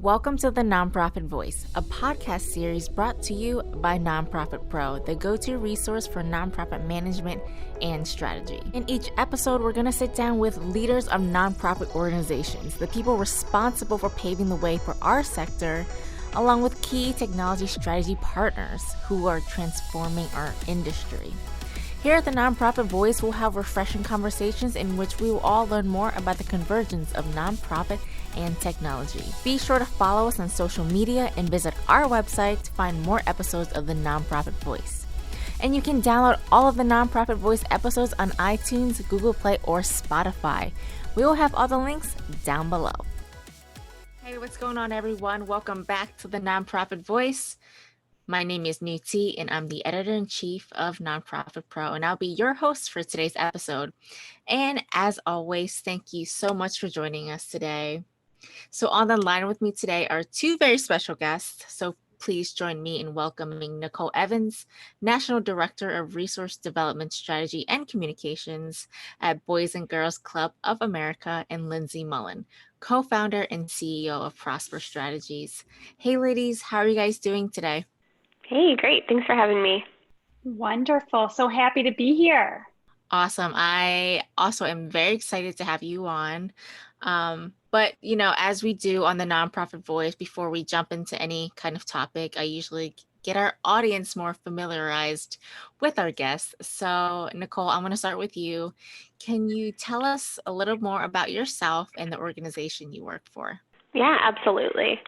Welcome to the Nonprofit Voice, a podcast series brought to you by NonProfit Pro, the go-to resource for nonprofit management and strategy. In each episode, we're going to sit down with leaders of nonprofit organizations, the people responsible for paving the way for our sector, along with key technology strategy partners who are transforming our industry. Here at the Nonprofit Voice, we'll have refreshing conversations in which we will all learn more about the convergence of nonprofit and technology. Be sure to follow us on social media and visit our website to find more episodes of the Nonprofit Voice. And you can download all of the Nonprofit Voice episodes on iTunes, Google Play, or Spotify. We will have all the links down below. Hey, what's going on, everyone? Welcome back to the Nonprofit Voice. My name is Nhu Te, and I'm the editor-in-chief of NonProfit Pro, and I'll be your host for today's episode. And as always, thank you so much for joining us today. So on the line with me today are two very special guests. So please join me in welcoming Nicole Evans, National Director of Resource Development Strategy and Communications at Boys and Girls Club of America, and Lindsay Mullen, co-founder and CEO of Prosper Strategies. Hey ladies, how are you guys doing today? Hey, great. Thanks for having me. Wonderful. So happy to be here. Awesome. I also am very excited to have you on. But, as we do on the Nonprofit Voice, before we jump into any kind of topic, I usually get our audience more familiarized with our guests. So, Nicole, I'm going to start with you. Can you tell us a little more about yourself and the organization you work for? Yeah, absolutely.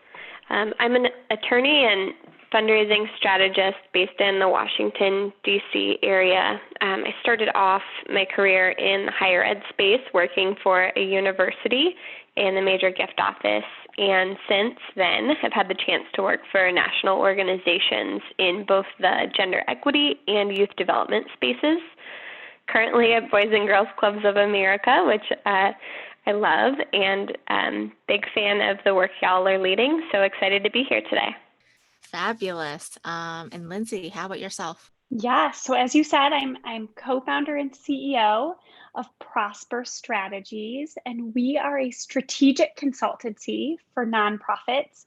I'm an attorney and fundraising strategist based in the Washington, D.C. area. I started off my career in the higher ed space working for a university in the major gift office, and since then have had the chance to work for national organizations in both the gender equity and youth development spaces. Currently at Boys and Girls Clubs of America, which I love, and big fan of the work y'all are leading, so excited to be here today. Fabulous. And Lindsay, how about yourself? Yeah, so as you said, I'm co-founder and CEO of Prosper Strategies, and we are a strategic consultancy for nonprofits.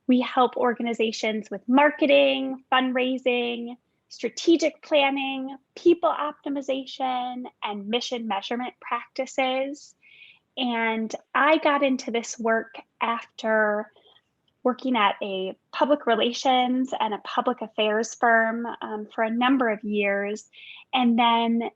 We help organizations with marketing, fundraising, strategic planning, people optimization, and mission measurement practices. And I got into this work after working at a public relations and a public affairs firm for a number of years, and then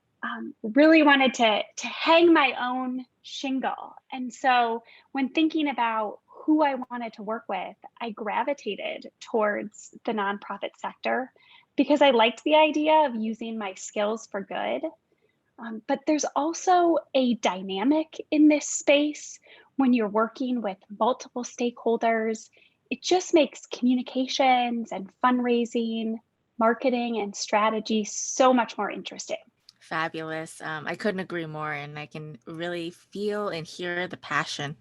really wanted to hang my own shingle. And so when thinking about who I wanted to work with, I gravitated towards the nonprofit sector because I liked the idea of using my skills for good. But there's also a dynamic in this space when you're working with multiple stakeholders. It just makes communications and fundraising, marketing, and strategy so much more interesting. Fabulous. I couldn't agree more. And I can really feel and hear the passion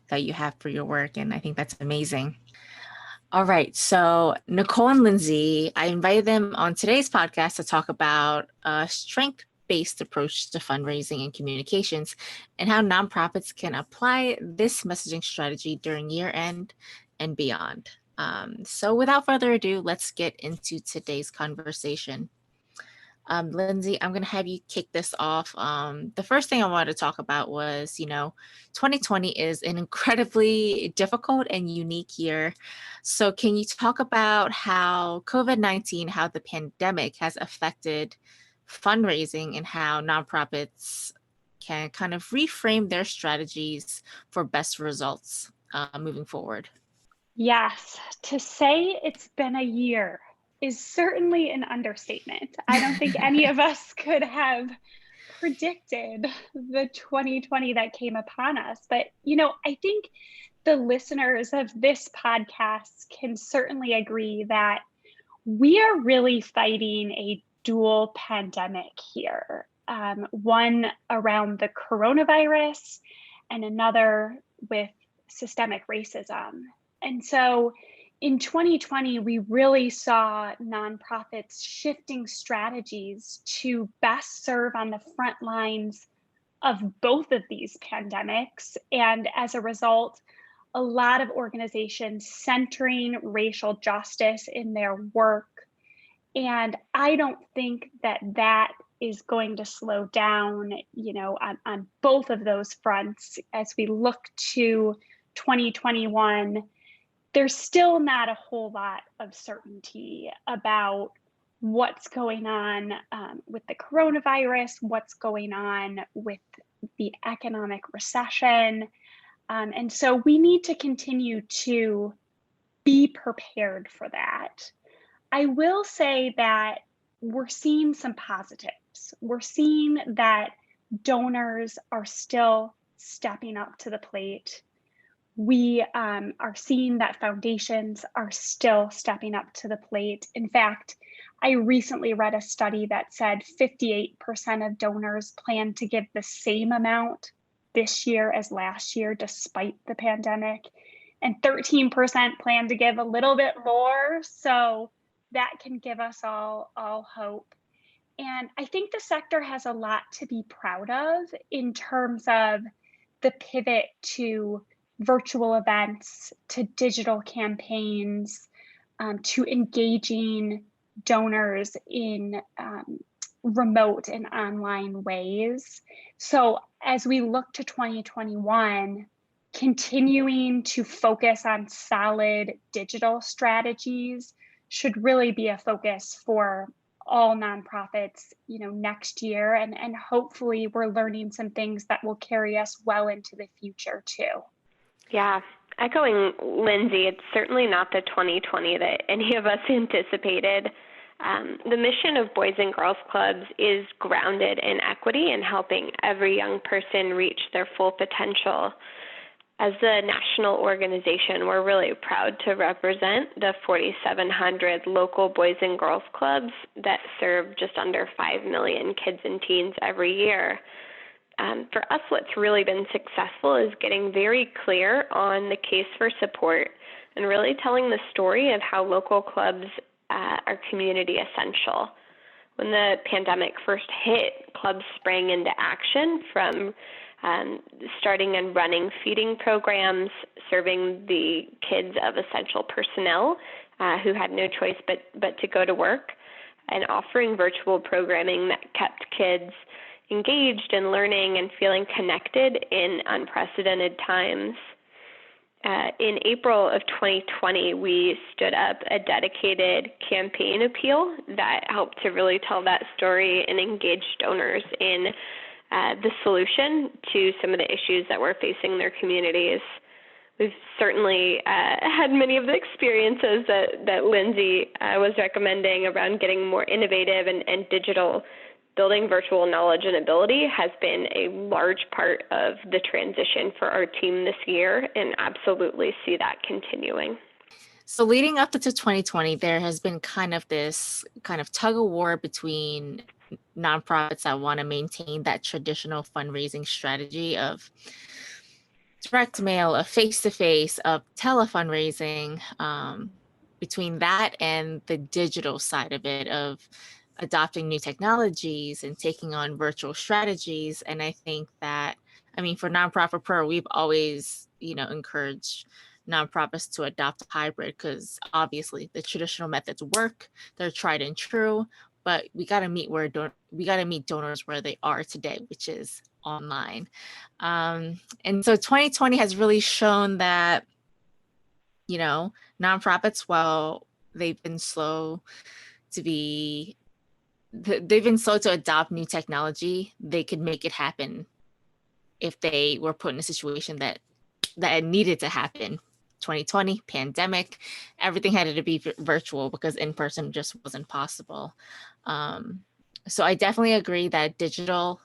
that you have for your work. And I think that's amazing. All right. So Nicole and Lindsay, I invited them on today's podcast to talk about strength-based approach to fundraising and communications and how nonprofits can apply this messaging strategy during year end and beyond. So without further ado, let's get into today's conversation. Lindsay, I'm going to have you kick this off. The first thing I wanted to talk about was, 2020 is an incredibly difficult and unique year. So can you talk about how COVID-19, how the pandemic has affected fundraising and how nonprofits can kind of reframe their strategies for best results moving forward? Yes, to say it's been a year is certainly an understatement. I don't think any of us could have predicted the 2020 that came upon us. But, I think the listeners of this podcast can certainly agree that we are really fighting a dual pandemic here. One around the coronavirus and another with systemic racism. And so in 2020, we really saw nonprofits shifting strategies to best serve on the front lines of both of these pandemics. And as a result, a lot of organizations centering racial justice in their work. And I don't think that that is going to slow down, on both of those fronts as we look to 2021. There's still not a whole lot of certainty about what's going on with the coronavirus, what's going on with the economic recession. And so we need to continue to be prepared for that. I will say that we're seeing some positives. We're seeing that donors are still stepping up to the plate. We are seeing that foundations are still stepping up to the plate. In fact, I recently read a study that said 58% of donors plan to give the same amount this year as last year, despite the pandemic, and 13% plan to give a little bit more. So that can give us all hope. And I think the sector has a lot to be proud of in terms of the pivot to virtual events, to digital campaigns, to engaging donors in remote and online ways. So as we look to 2021, continuing to focus on solid digital strategies should really be a focus for all nonprofits, next year. And hopefully we're learning some things that will carry us well into the future too. Yeah, echoing Lindsay, it's certainly not the 2020 that any of us anticipated. The mission of Boys and Girls Clubs is grounded in equity and helping every young person reach their full potential. As a national organization, we're really proud to represent the 4,700 local Boys and Girls Clubs that serve just under 5 million kids and teens every year. For us, what's really been successful is getting very clear on the case for support and really telling the story of how local clubs are community essential. When the pandemic first hit, clubs sprang into action from starting and running feeding programs, serving the kids of essential personnel who had no choice but to go to work, and offering virtual programming that kept kids engaged and learning and feeling connected in unprecedented times. In April of 2020, we stood up a dedicated campaign appeal that helped to really tell that story and engage donors in the solution to some of the issues that we're facing in their communities. We've certainly had many of the experiences that Lindsay was recommending around getting more innovative and digital. Building virtual knowledge and ability has been a large part of the transition for our team this year, and absolutely see that continuing. So leading up to 2020, there has been kind of this kind of tug of war between nonprofits that want to maintain that traditional fundraising strategy of direct mail, of face-to-face, of telefundraising, between that and the digital side of it, of adopting new technologies and taking on virtual strategies. And I think that, for NonProfit Pro, we've always, encouraged nonprofits to adopt a hybrid, because obviously the traditional methods work, they're tried and true, but we got to meet donors where they are today, which is online. And so 2020 has really shown that, nonprofits, while they've been slow to adopt new technology, they could make it happen if they were put in a situation that needed to happen. 2020, pandemic, everything had to be virtual because in person just wasn't possible. So I definitely agree that digital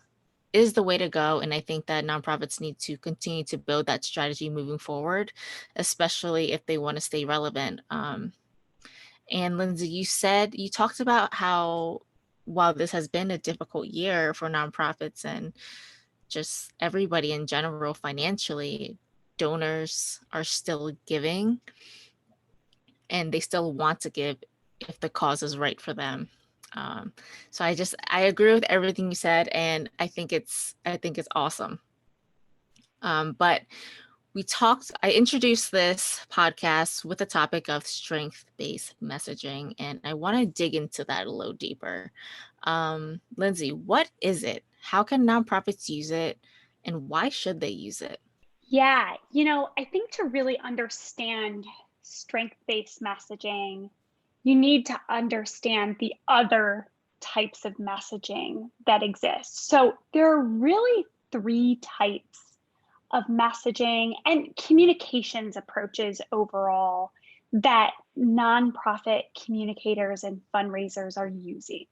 is the way to go. And I think that nonprofits need to continue to build that strategy moving forward, especially if they want to stay relevant. And Lindsay, you talked about how, while this has been a difficult year for nonprofits and just everybody in general financially, donors are still giving, and they still want to give if the cause is right for them. So I agree with everything you said, and I think it's awesome. But I introduced this podcast with the topic of strength-based messaging, and I want to dig into that a little deeper. Lindsay, what is it? How can nonprofits use it, and why should they use it? Yeah, I think to really understand strength-based messaging, you need to understand the other types of messaging that exist. So there are really three types of messaging and communications approaches overall that nonprofit communicators and fundraisers are using.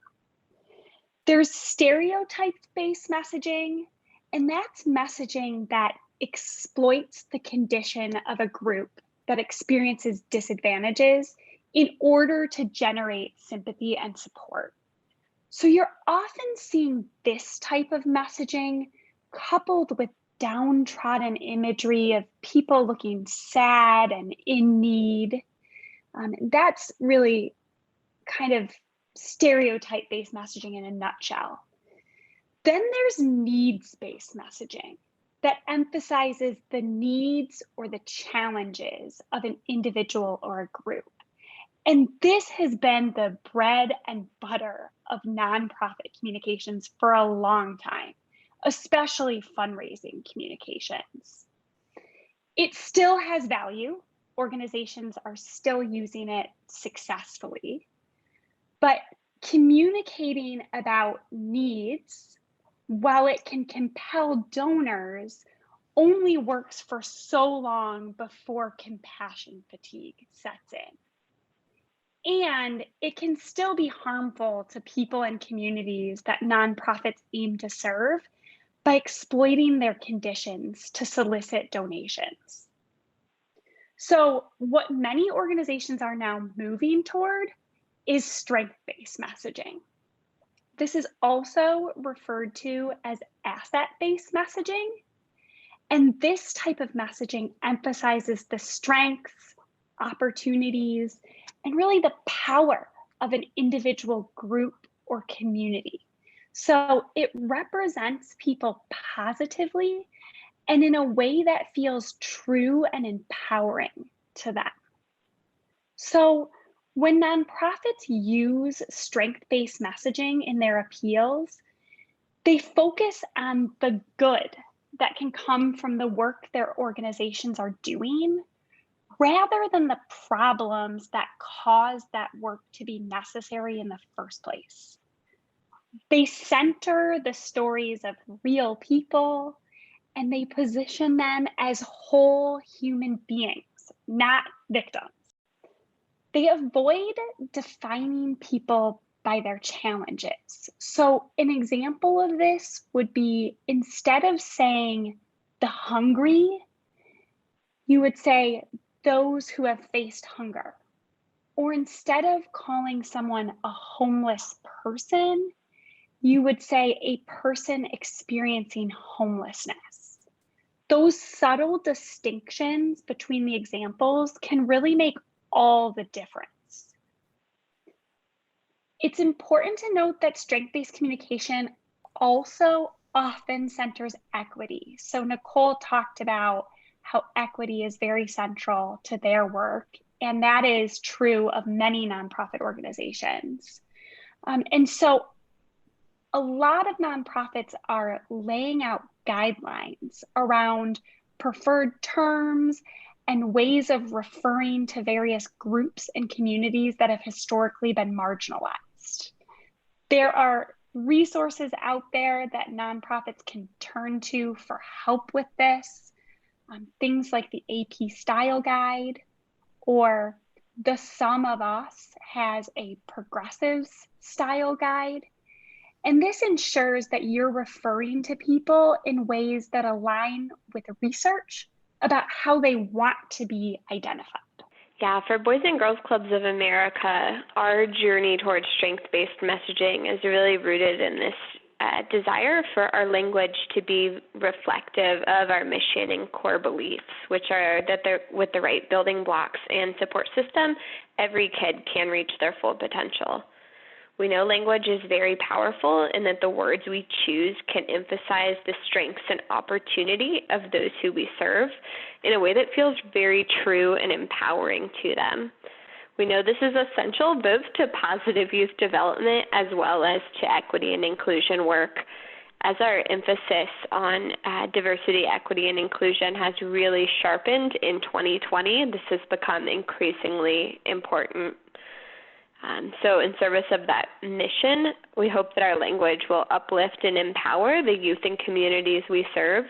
There's stereotype-based messaging, and that's messaging that exploits the condition of a group that experiences disadvantages in order to generate sympathy and support. So you're often seeing this type of messaging coupled with downtrodden imagery of people looking sad and in need. That's really kind of stereotype-based messaging in a nutshell. Then there's needs-based messaging that emphasizes the needs or the challenges of an individual or a group. And this has been the bread and butter of nonprofit communications for a long time, especially fundraising communications. It still has value. Organizations are still using it successfully. But communicating about needs, while it can compel donors, only works for so long before compassion fatigue sets in. And it can still be harmful to people and communities that nonprofits aim to serve by exploiting their conditions to solicit donations. So what many organizations are now moving toward is strength-based messaging. This is also referred to as asset-based messaging. And this type of messaging emphasizes the strengths, opportunities, and really the power of an individual group or community. So it represents people positively and in a way that feels true and empowering to them. So when nonprofits use strength-based messaging in their appeals, they focus on the good that can come from the work their organizations are doing, rather than the problems that cause that work to be necessary in the first place. They center the stories of real people, and they position them as whole human beings, not victims. They avoid defining people by their challenges. So an example of this would be, instead of saying the hungry, you would say those who have faced hunger. Or instead of calling someone a homeless person, you would say a person experiencing homelessness. Those subtle distinctions between the examples can really make all the difference. It's important to note that strength-based communication also often centers equity. So Nicole talked about how equity is very central to their work, and that is true of many nonprofit organizations. And so a lot of nonprofits are laying out guidelines around preferred terms and ways of referring to various groups and communities that have historically been marginalized. There are resources out there that nonprofits can turn to for help with this. Things like the AP Style Guide, or The Sum of Us has a progressives style guide. And this ensures that you're referring to people in ways that align with research about how they want to be identified. Yeah, for Boys and Girls Clubs of America, our journey towards strength-based messaging is really rooted in this desire for our language to be reflective of our mission and core beliefs, which are that with the right building blocks and support system, every kid can reach their full potential. We know language is very powerful and that the words we choose can emphasize the strengths and opportunity of those who we serve in a way that feels very true and empowering to them. We know this is essential both to positive youth development as well as to equity and inclusion work, as our emphasis on diversity, equity, and inclusion has really sharpened in 2020. This has become increasingly important. So in service of that mission, we hope that our language will uplift and empower the youth and communities we serve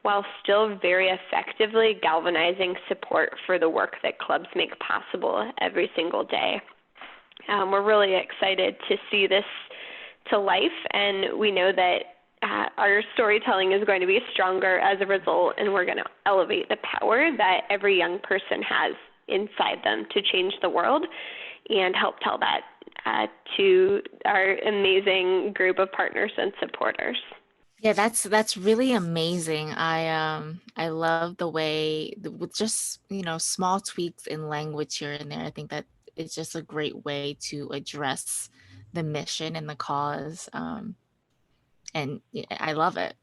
while still very effectively galvanizing support for the work that clubs make possible every single day. We're really excited to see this to life, and we know that our storytelling is going to be stronger as a result, and we're going to elevate the power that every young person has inside them to change the world and help tell that to our amazing group of partners and supporters. Yeah, that's really amazing. I love the way with just, small tweaks in language here and there. I think that it's just a great way to address the mission and the cause. And I love it.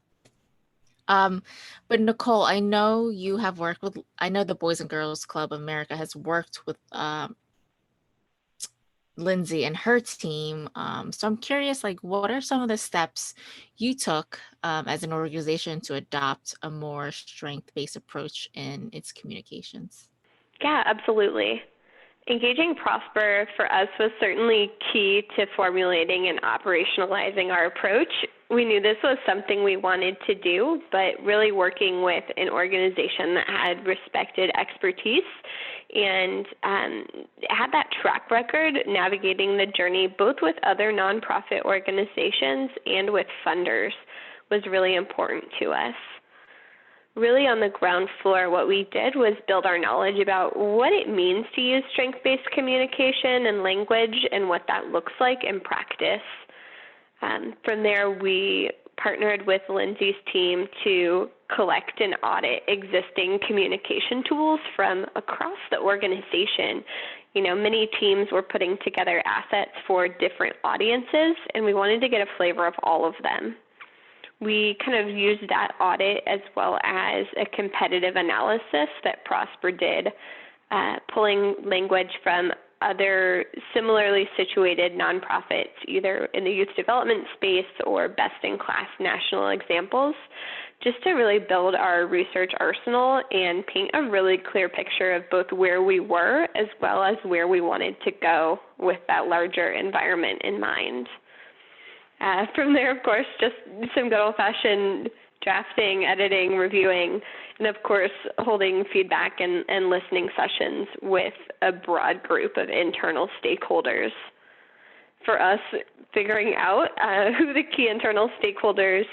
But Nicole, I know the Boys and Girls Club of America has worked with Lindsay and her team. So I'm curious, what are some of the steps you took as an organization to adopt a more strength-based approach in its communications? Yeah, absolutely. Engaging Prosper for us was certainly key to formulating and operationalizing our approach. We knew this was something we wanted to do, but really working with an organization that had respected expertise and had that track record navigating the journey both with other nonprofit organizations and with funders was really important to us. Really on the ground floor, what we did was build our knowledge about what it means to use strength-based communication and language and what that looks like in practice. From there, we partnered with Lindsay's team to collect and audit existing communication tools from across the organization. Many teams were putting together assets for different audiences, and we wanted to get a flavor of all of them. We kind of used that audit as well as a competitive analysis that Prosper did, pulling language from other similarly situated nonprofits, either in the youth development space or best-in-class national examples, just to really build our research arsenal and paint a really clear picture of both where we were as well as where we wanted to go with that larger environment in mind. From there, of course, just some good old-fashioned drafting, editing, reviewing, and of course, holding feedback and listening sessions with a broad group of internal stakeholders. For us, figuring out who the key internal stakeholders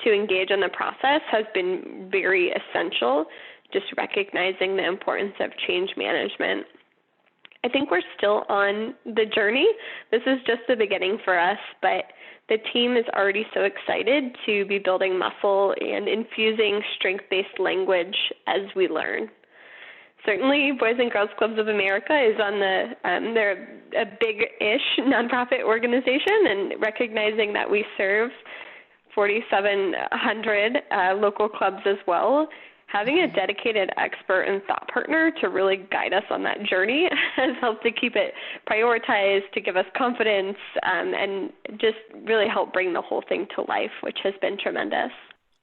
to engage in the process has been very essential, just recognizing the importance of change management. I think we're still on the journey. This is just the beginning for us, but the team is already so excited to be building muscle and infusing strength-based language as we learn. Certainly, Boys and Girls Clubs of America is on they're a big-ish nonprofit organization, and recognizing that we serve 4,700 local clubs as well. Having a dedicated expert and thought partner to really guide us on that journey has helped to keep it prioritized, to give us confidence, and just really help bring the whole thing to life, which has been tremendous.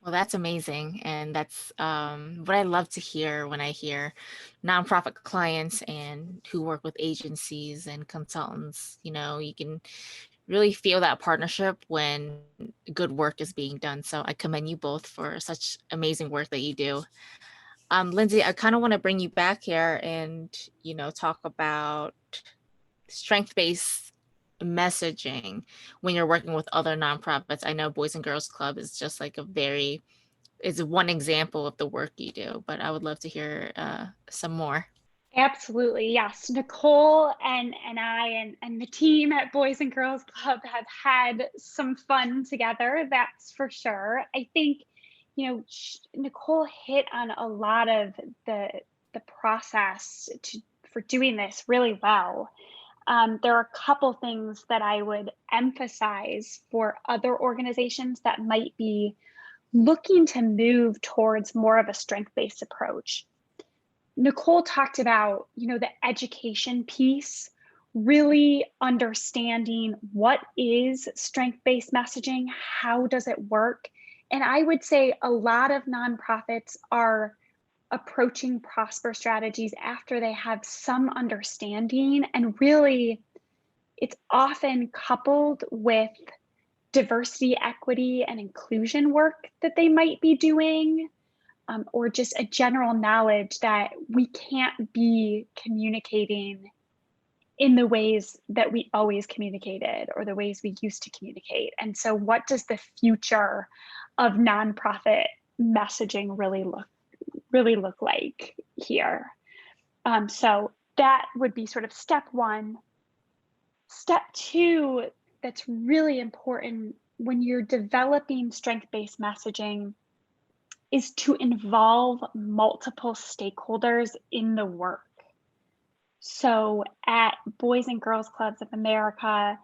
Well, that's amazing. And that's what I love to hear when I hear nonprofit clients and who work with agencies and consultants. You can really feel that partnership when good work is being done. So I commend you both for such amazing work that you do. Lindsay, I kind of want to bring you back here and, talk about strength-based messaging when you're working with other nonprofits. I know Boys and Girls Club is just is one example of the work you do, but I would love to hear some more. Absolutely. Yes. Nicole and I and the team at Boys and Girls Club have had some fun together. That's for sure. I think, Nicole hit on a lot of the process for doing this really well. there are a couple things that I would emphasize for other organizations that might be looking to move towards more of a strength-based approach. Nicole talked about, the education piece, really understanding what is strength-based messaging, how does it work? And I would say a lot of nonprofits are approaching Prosper strategies after they have some understanding, and really it's often coupled with diversity, equity, and inclusion work that they might be doing, or just a general knowledge that we can't be communicating in the ways that we always communicated or the ways we used to communicate. And so what does the future of nonprofit messaging really look like here? So that would be sort of step one. Step two, that's really important when you're developing strength-based messaging, is to involve multiple stakeholders in the work. So at Boys and Girls Clubs of America,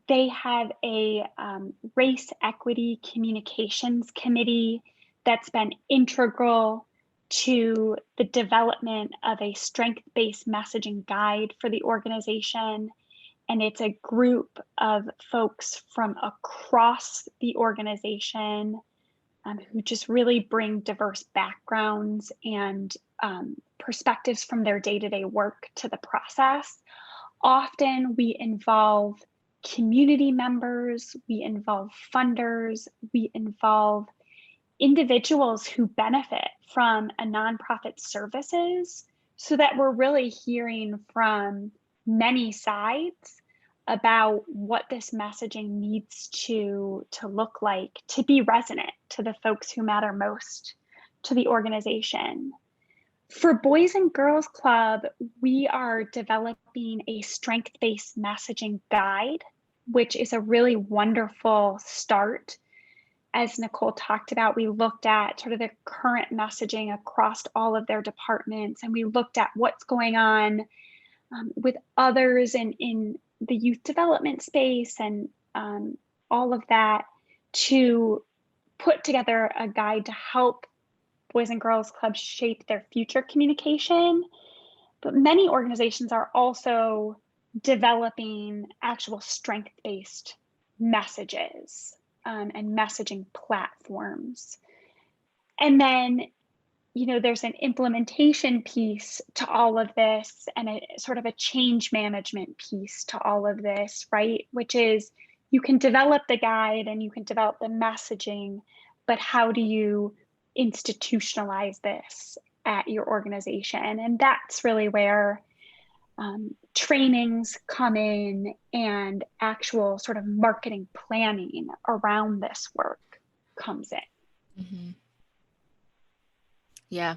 they have a race equity communications committee that's been integral to the development of a strength-based messaging guide for the organization. And it's a group of folks from across the organization who just really bring diverse backgrounds and perspectives from their day-to-day work to the process. Often we involve community members, we involve funders, we involve individuals who benefit from a nonprofit services, so that we're really hearing from many sides about what this messaging needs to look like to be resonant to the folks who matter most to the organization. For Boys and Girls Club, we are developing a strength-based messaging guide, which is a really wonderful start. As Nicole talked about, we looked at sort of the current messaging across all of their departments, and we looked at what's going on with others in the youth development space and all of that, to put together a guide to help Boys and Girls Clubs shape their future communication. But many organizations are also developing actual strength-based messages and messaging platforms. And then, there's an implementation piece to all of this and a sort of a change management piece to all of this, right? Which is, you can develop the guide and you can develop the messaging, but how do you institutionalize this at your organization? And that's really where trainings come in, and actual sort of marketing planning around this work comes in. Mm-hmm. Yeah,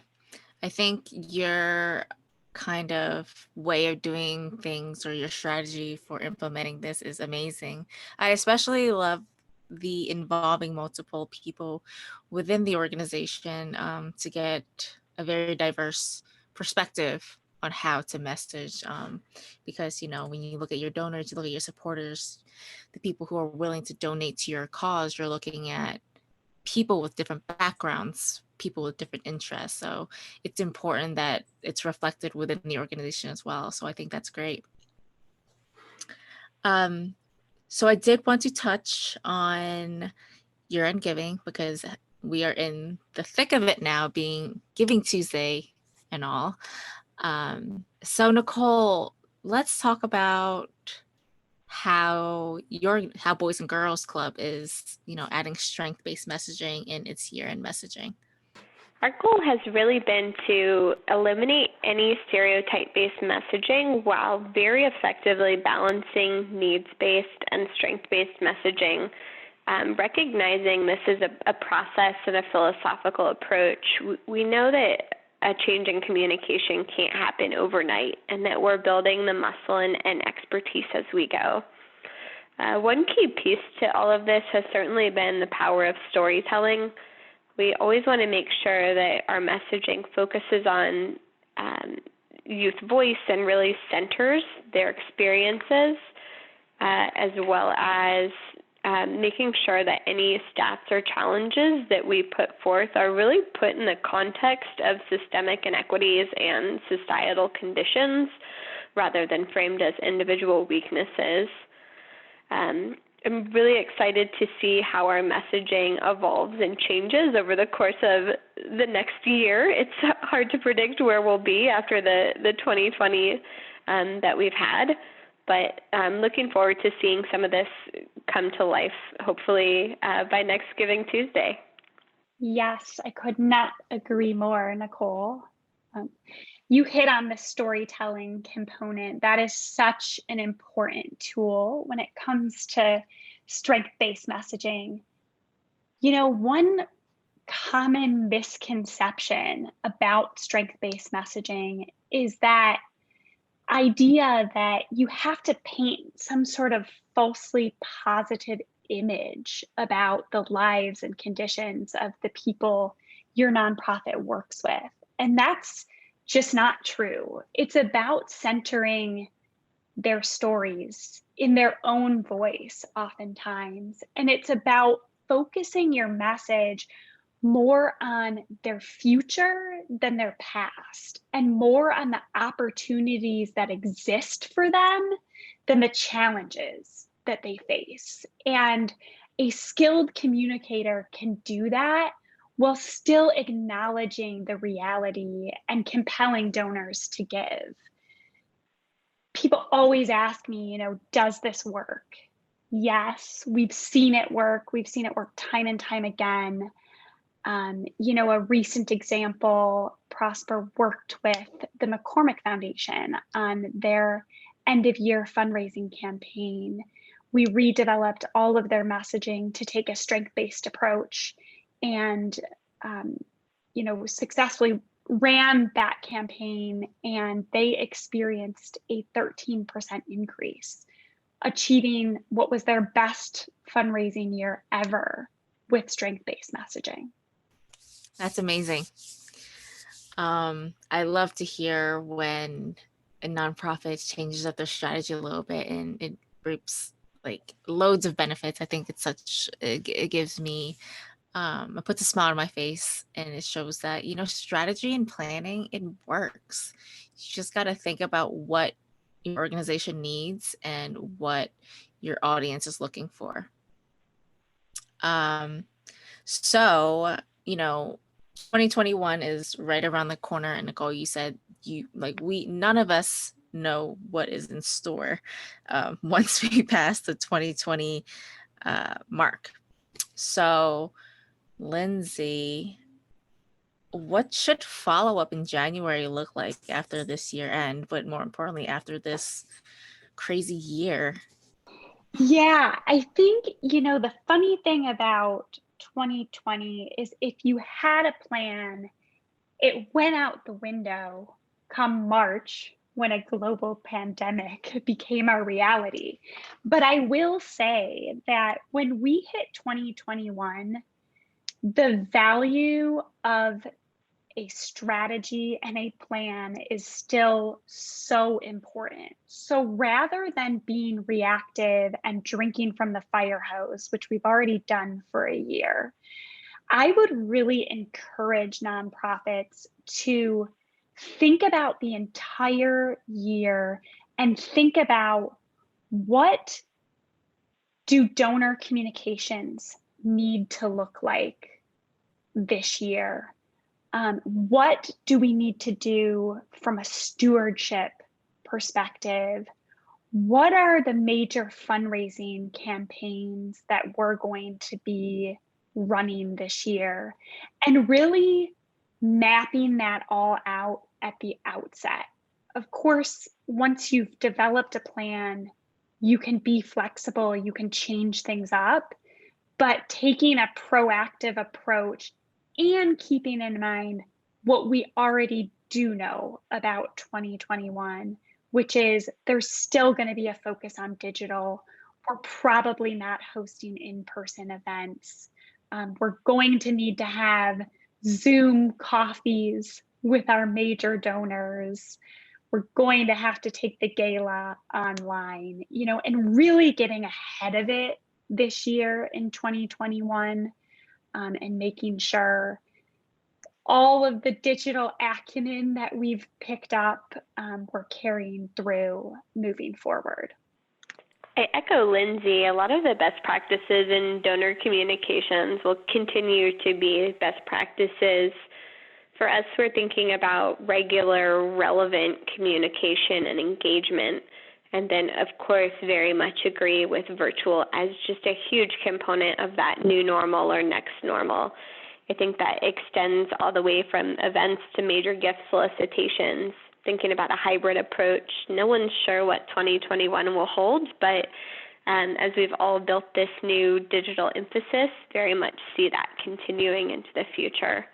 I think your kind of way of doing things, or your strategy for implementing this, is amazing. I especially love the involving multiple people within the organization to get a very diverse perspective on how to message, because when you look at your donors, you look at your supporters, the people who are willing to donate to your cause, you're looking at people with different backgrounds, people with different interests. So it's important that it's reflected within the organization as well. So I think that's great. So I did want to touch on year-end giving, because we are in the thick of it now, being Giving Tuesday and all. So Nicole, let's talk about how Boys and Girls Club is, adding strength-based messaging in its year-end messaging. Our goal has really been to eliminate any stereotype-based messaging while very effectively balancing needs-based and strength-based messaging. Recognizing this is a process and a philosophical approach, we know that a change in communication can't happen overnight, and that we're building the muscle and expertise as we go. One key piece to all of this has certainly been the power of storytelling. We always want to make sure that our messaging focuses on youth voice and really centers their experiences, as well as making sure that any stats or challenges that we put forth are really put in the context of systemic inequities and societal conditions rather than framed as individual weaknesses. I'm really excited to see how our messaging evolves and changes over the course of the next year. It's hard to predict where we'll be after the 2020 that we've had, but I'm looking forward to seeing some of this come to life, hopefully by next Giving Tuesday. Yes, I could not agree more, Nicole. You hit on the storytelling component. That is such an important tool when it comes to strength-based messaging. You know, one common misconception about strength-based messaging is that idea that you have to paint some sort of falsely positive image about the lives and conditions of the people your nonprofit works with. And that's just not true. It's about centering their stories in their own voice oftentimes. And it's about focusing your message more on their future than their past, and more on the opportunities that exist for them than the challenges that they face. And a skilled communicator can do that while still acknowledging the reality and compelling donors to give. People always ask me, does this work? Yes, we've seen it work. We've seen it work time and time again. A recent example, Prosper worked with the McCormick Foundation on their end of year fundraising campaign. We redeveloped all of their messaging to take a strength-based approach, and successfully ran that campaign, and they experienced a 13% increase, achieving what was their best fundraising year ever with strength-based messaging. That's amazing. I love to hear when a nonprofit changes up their strategy a little bit and it reaps like loads of benefits. I think it gives me, it puts a smile on my face, and it shows that, strategy and planning, it works. You just got to think about what your organization needs and what your audience is looking for. So, 2021 is right around the corner, and Nicole, you said none of us know what is in store once we pass the 2020 mark. So, Lindsay, what should follow up in January look like after this year end, but more importantly, after this crazy year? Yeah, I think, the funny thing about 2020 is if you had a plan, it went out the window come March when a global pandemic became our reality. But I will say that when we hit 2021, the value of a strategy and a plan is still so important. So rather than being reactive and drinking from the fire hose, which we've already done for a year, I would really encourage nonprofits to think about the entire year and think about, what do donor communications need to look like this year? What do we need to do from a stewardship perspective? What are the major fundraising campaigns that we're going to be running this year? And really mapping that all out at the outset. Of course, once you've developed a plan, you can be flexible, you can change things up, but taking a proactive approach and keeping in mind what we already do know about 2021, which is there's still going to be a focus on digital. We're probably not hosting in-person events. We're going to need to have Zoom coffees with our major donors. We're going to have to take the gala online, and really getting ahead of it this year in 2021, and making sure all of the digital acumen that we've picked up, we're carrying through moving forward. I echo Lindsay. A lot of the best practices in donor communications will continue to be best practices. For us, we're thinking about regular, relevant communication and engagement. And then, of course, very much agree with virtual as just a huge component of that new normal or next normal. I think that extends all the way from events to major gift solicitations, thinking about a hybrid approach. No one's sure what 2021 will hold, but as we've all built this new digital emphasis, very much see that continuing into the future.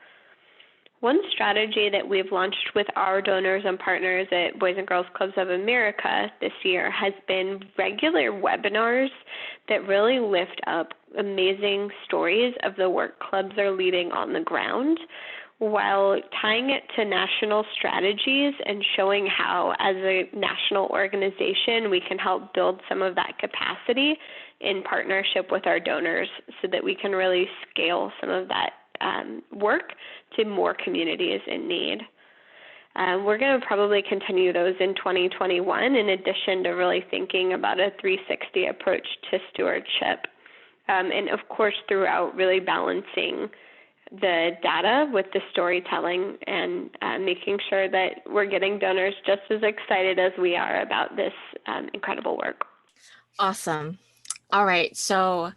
One strategy that we've launched with our donors and partners at Boys and Girls Clubs of America this year has been regular webinars that really lift up amazing stories of the work clubs are leading on the ground, while tying it to national strategies and showing how, as a national organization, we can help build some of that capacity in partnership with our donors so that we can really scale some of that work to more communities in need. We're going to probably continue those in 2021, in addition to really thinking about a 360 approach to stewardship. And of course, throughout really balancing the data with the storytelling and making sure that we're getting donors just as excited as we are about this incredible work. Awesome. All right, so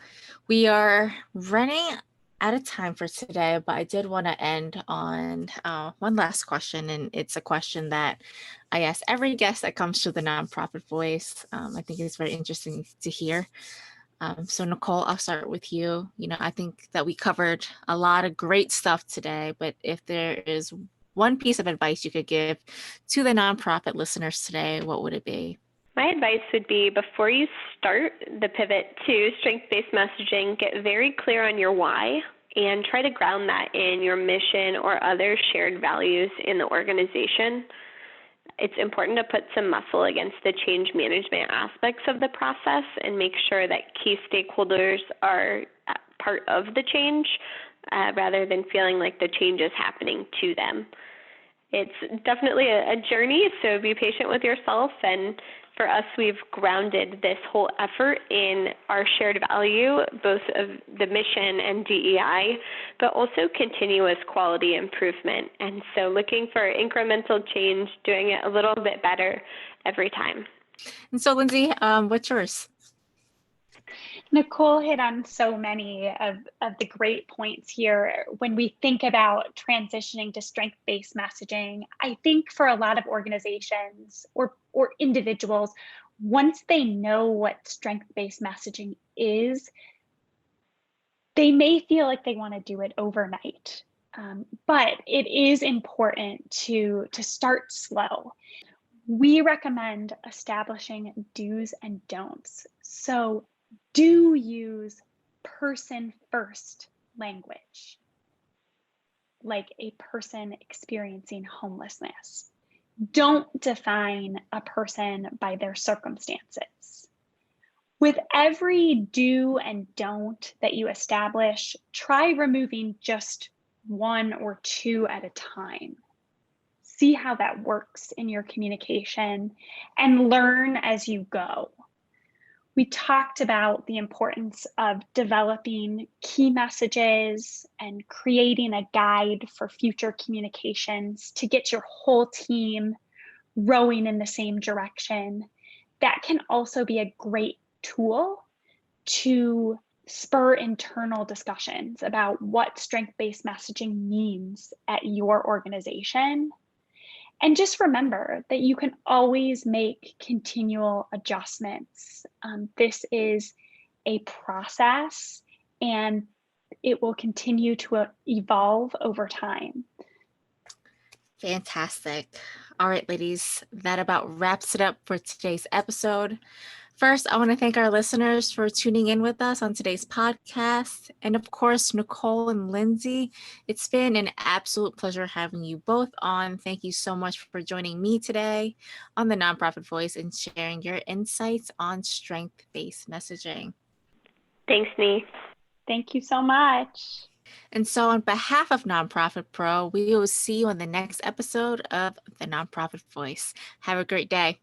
we are running out of time for today, but I did want to end on one last question, and it's a question that I ask every guest that comes to the Nonprofit Voice. I think it's very interesting to hear. So Nicole, I'll start with you. I think that we covered a lot of great stuff today, but if there is one piece of advice you could give to the nonprofit listeners today, what would it be? My advice would be, before you start the pivot to strength-based messaging, get very clear on your why and try to ground that in your mission or other shared values in the organization. It's important to put some muscle against the change management aspects of the process and make sure that key stakeholders are part of the change rather than feeling like the change is happening to them. It's definitely a journey, so be patient with yourself. And for us, we've grounded this whole effort in our shared value, both of the mission and DEI, but also continuous quality improvement. And so looking for incremental change, doing it a little bit better every time. And so, Lindsay, what's yours? Nicole hit on so many of the great points here. When we think about transitioning to strength-based messaging, I think for a lot of organizations or individuals, once they know what strength-based messaging is, they may feel like they want to do it overnight. But it is important to start slow. We recommend establishing do's and don'ts. So do use person-first language, like a person experiencing homelessness. Don't define a person by their circumstances. With every do and don't that you establish, try removing just one or two at a time. See how that works in your communication and learn as you go. We talked about the importance of developing key messages and creating a guide for future communications to get your whole team rowing in the same direction. That can also be a great tool to spur internal discussions about what strength-based messaging means at your organization. And just remember that you can always make continual adjustments. This is a process and it will continue to evolve over time. Fantastic. All right, ladies, that about wraps it up for today's episode. First, I want to thank our listeners for tuning in with us on today's podcast. And of course, Nicole and Lindsay, it's been an absolute pleasure having you both on. Thank you so much for joining me today on the Nonprofit Voice and sharing your insights on strength-based messaging. Thanks, Nhi. Thank you so much. And so on behalf of Nonprofit Pro, we will see you on the next episode of the Nonprofit Voice. Have a great day.